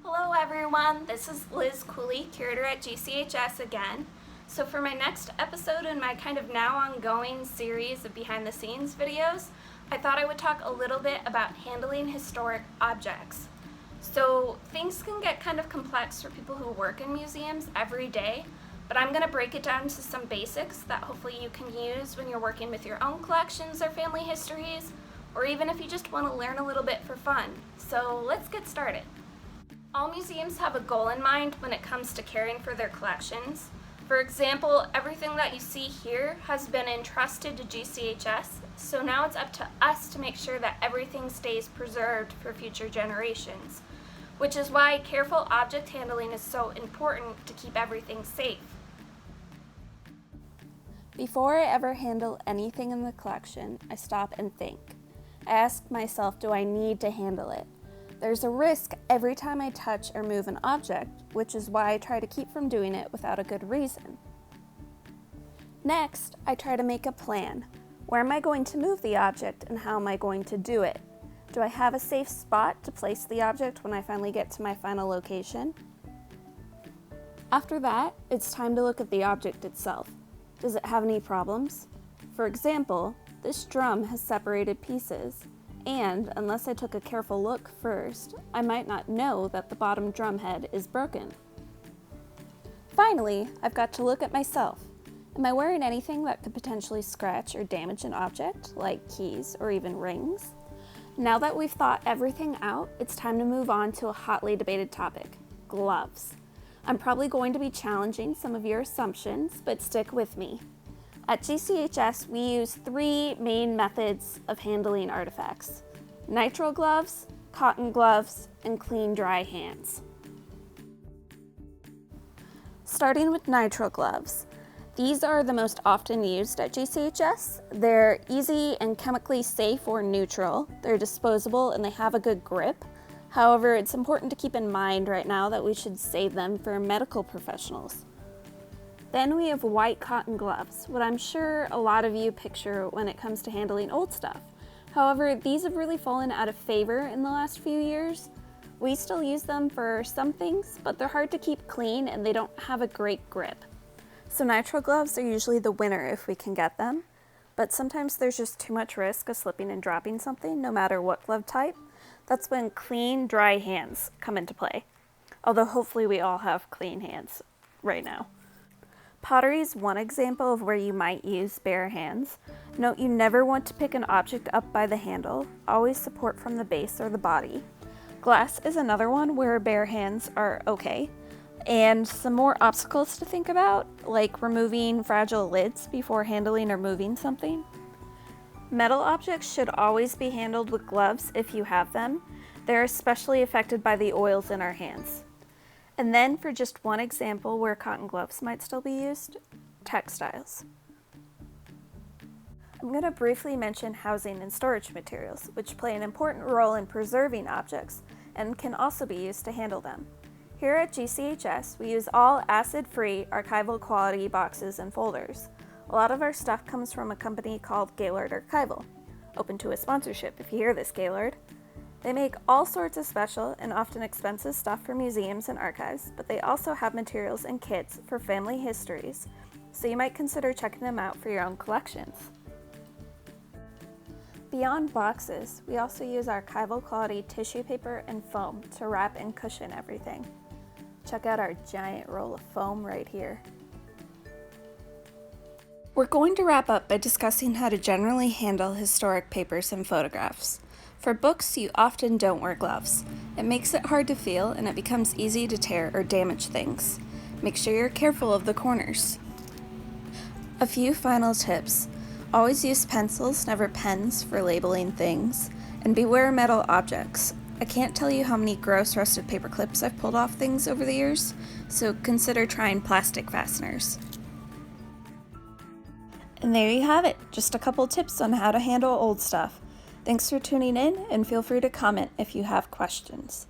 Hello everyone, this is Liz Cooley, curator at GCHS again. So for my next episode in my kind of now ongoing series of behind the scenes videos, I thought I would talk a little bit about handling historic objects. So things can get kind of complex for people who work in museums every day, but I'm going to break it down to some basics that hopefully you can use when you're working with your own collections or family histories, or even if you just want to learn a little bit for fun. So let's get started. All museums have a goal in mind when it comes to caring for their collections. For example, everything that you see here has been entrusted to GCHS, so now it's up to us to make sure that everything stays preserved for future generations, which is why careful object handling is so important to keep everything safe. Before I ever handle anything in the collection, I stop and think. I ask myself, do I need to handle it? There's a risk every time I touch or move an object, which is why I try to keep from doing it without a good reason. Next, I try to make a plan. Where am I going to move the object and how am I going to do it? Do I have a safe spot to place the object when I finally get to my final location? After that, it's time to look at the object itself. Does it have any problems? For example, this drum has separated pieces. And unless I took a careful look first, I might not know that the bottom drum head is broken. Finally, I've got to look at myself. Am I wearing anything that could potentially scratch or damage an object, like keys or even rings? Now that we've thought everything out, it's time to move on to a hotly debated topic, gloves. I'm probably going to be challenging some of your assumptions, but stick with me. At GCHS, we use three main methods of handling artifacts: nitrile gloves, cotton gloves, and clean, dry hands. Starting with nitrile gloves. These are the most often used at GCHS. They're easy and chemically safe or neutral. They're disposable and they have a good grip. However, it's important to keep in mind right now that we should save them for medical professionals. Then we have white cotton gloves, what I'm sure a lot of you picture when it comes to handling old stuff. However, these have really fallen out of favor in the last few years. We still use them for some things, but they're hard to keep clean and they don't have a great grip. So nitrile gloves are usually the winner if we can get them, but sometimes there's just too much risk of slipping and dropping something, no matter what glove type. That's when clean, dry hands come into play. Although hopefully we all have clean hands right now. Pottery is one example of where you might use bare hands. Note you never want to pick an object up by the handle, always support from the base or the body. Glass is another one where bare hands are okay. And some more obstacles to think about, like removing fragile lids before handling or moving something. Metal objects should always be handled with gloves if you have them. They're especially affected by the oils in our hands. And then for just one example where cotton gloves might still be used, textiles. I'm going to briefly mention housing and storage materials, which play an important role in preserving objects and can also be used to handle them. Here at GCHS, we use all acid-free archival quality boxes and folders. A lot of our stuff comes from a company called Gaylord Archival. Open to a sponsorship if you hear this, Gaylord. They make all sorts of special and often expensive stuff for museums and archives, but they also have materials and kits for family histories, so you might consider checking them out for your own collections. Beyond boxes, we also use archival quality tissue paper and foam to wrap and cushion everything. Check out our giant roll of foam right here. We're going to wrap up by discussing how to generally handle historic papers and photographs. For books, you often don't wear gloves. It makes it hard to feel and it becomes easy to tear or damage things. Make sure you're careful of the corners. A few final tips. Always use pencils, never pens, for labeling things. And beware metal objects. I can't tell you how many gross rusted paper clips I've pulled off things over the years, so consider trying plastic fasteners. And there you have it, just a couple tips on how to handle old stuff. Thanks for tuning in, and feel free to comment if you have questions.